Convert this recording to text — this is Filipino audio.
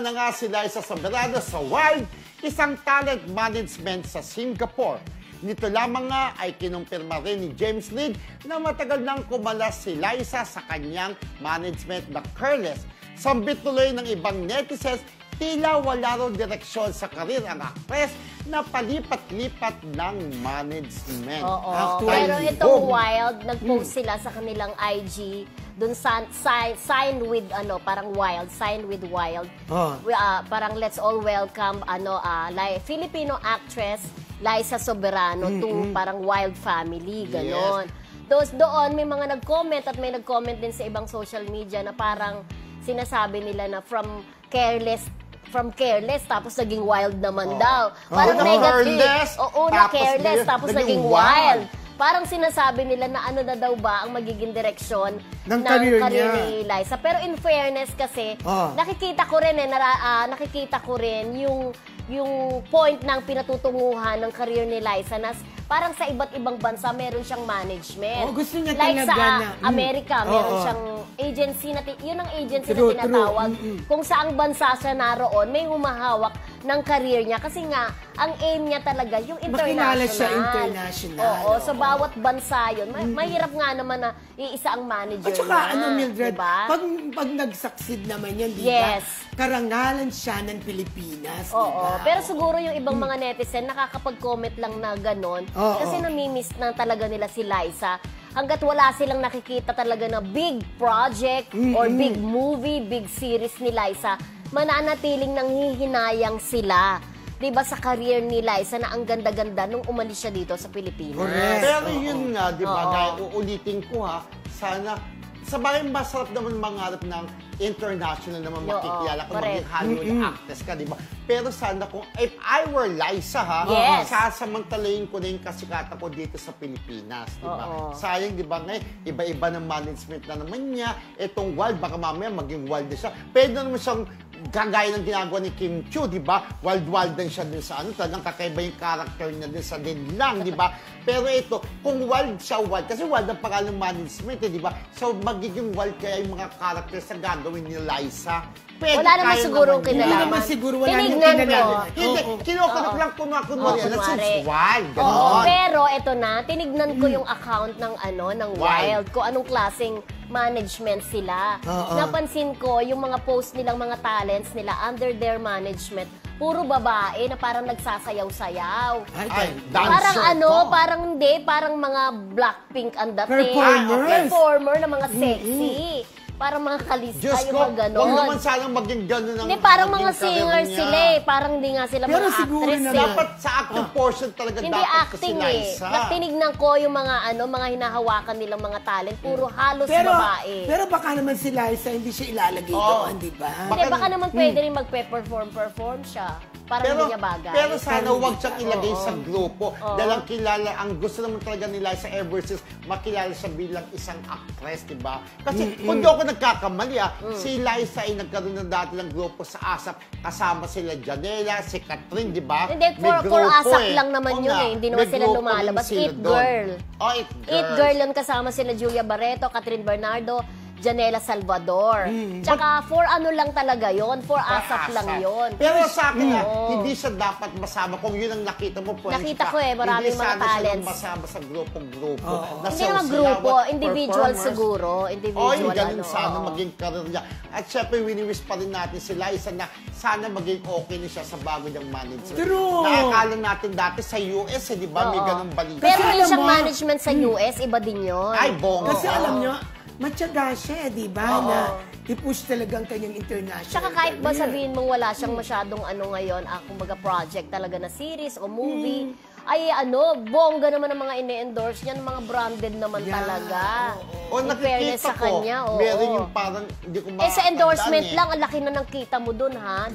Na nga si Liza Soberano sa Wild, isang talent management sa Singapore. Nito lamang nga ay kinumpirma rin ni James Reid na matagal nang kumalas si Liza sa kanyang management na careless. Sambit tuloy ng ibang netizens, tila wala raw direksyon sa karir ang actress na palipat-lipat ng management. Oo. Pero itong Wild, nag-post sila sa kanilang IG dun sa sign with parang Wild, sign with Wild. Parang let's all welcome Filipino actress Liza Soberano to parang Wild family, ganon. Yes. Doon may mga nag-comment at may nag-comment din sa ibang social media na parang sinasabi nila na from careless tapos naging wild naman daw. Parang negative. Una careless tapos naging wild. Parang sinasabi nila na ano na daw ba ang magiging direksyon ng career ni Liza. Pero in fairness kasi, nakikita ko rin yung point ng pinatutunguhan ng career ni Liza na parang sa iba't ibang bansa meron siyang management. Gusto niya like talaga sa Amerika, meron siyang agency yun ang agency na tinatawag. Kung saang bansa siya naroon, may humahawak ng career niya. Kasi nga, ang aim niya talaga yung international. Makilala siya international. Sa bawat bansa yun. Mahirap nga naman na iisa ang manager at saka, niya. Mildred, diba? pag nag-succeed naman yan, di ba? Yes. Karangalan siya ng Pilipinas, di ba? Pero siguro yung ibang mga netizen, nakakapag-comment lang na ganon. Kasi namimiss na talaga nila si Liza. Hanggat wala silang nakikita talaga na big project or big movie, big series ni Liza, mananatiling nanghihinayang sila. Diba sa career ni Liza na ang ganda-ganda nung umalis siya dito sa Pilipinas. Pero yun nga, diba, gaya uulitin ko sana, sa bagay masarap naman mangarap ng international naman makikilala kung maging Hollywood actress ka, di ba? Pero sana kung, if I were Liza, sasamantalayin ko na yung kasikatan ko dito sa Pilipinas, di ba? Sayang, di ba, ngayon, iba-iba ng management na naman niya. Itong Wild, baka mamaya maging Wild din siya. Pwede naman siyang kagaya ng ginagawa ni Kim Chiu, di ba? Wild din siya din sa talagang kakaiba yung character niya din sa din lang, di ba? Pero ito, kung Wild siya, Wild, kasi Wild ang pangalan ng management, di ba? So, magiging Wild kaya yung mga characters na gagawin ni Liza. Wala naman siguro kinalaman. Hindi naman siguro wala nang kinalaman. Hindi, kinukunok lang kunwari. Since Wild, pero ito na, tinignan ko yung account ng Wild, kung anong klaseng management sila. Napansin ko yung mga post nilang mga talents nila under their management, puro babae na parang nagsasayaw-sayaw. Parang mga Blackpink ang dating. Performer na mga sexy. Parang mga kalista, yung mga gano'n. Huwag naman sanang maging gano'n ang parang mga singers sila Parang hindi nga sila mga actress Dapat sa acting portion talaga hindi dapat acting si Liza. Tinignan ko yung mga hinahawakan nilang mga talent, puro halos babae. Pero baka naman si Liza hindi siya ilalagay doon, di ba? Hindi, baka naman pwede rin magpe-perform siya. Parang hindi niya bagay. Pero sana huwag siyang ilagay sa grupo. Dahil ang gusto naman talaga ni Liza ever since makilala siya bilang isang actress, di ba? Kasi kung di ako nagkakamali, si Liza ay nagkaroon na dati ng grupo sa ASAP. Kasama sila Janela, si Catherine, di ba? Hindi, for ASAP lang naman yun Hindi naman sila lumalabas. It Girl. It Girl yun, kasama sila Julia Barreto, Catherine Bernardo, Janela Salvador. Tsaka for lang talaga yon, for ASAP lang yon. Pero sa akin hindi siya dapat masama. Kung yun ang nakita mo, nakita ko maraming mga talents. Hindi sana masama sa grupo-grupo. Hindi naman grupo, individual siguro. Yung ganun sana maging career niya. At syempre, wini-wish pa rin natin si Liza na sana maging okay na siya sa bago niyang management. True! Nakakala natin dati sa US, di ba? May ganun balita. Pero yung siyang management sa US, iba din yun. Ay, bong. Kasi alam nyo, matyaga siya, di ba? Na i-push talagang kanyang international. Tsaka kahit ba sabihin mong wala siyang masyadong ngayon, kumbaga project talaga na series o movie, ay bongga naman ang mga ine-endorse niya, mga branded naman talaga. Nakikita ko, meron yung parang, hindi ko makakandaan sa endorsement lang, ang laki na ng kita mo dun, ha?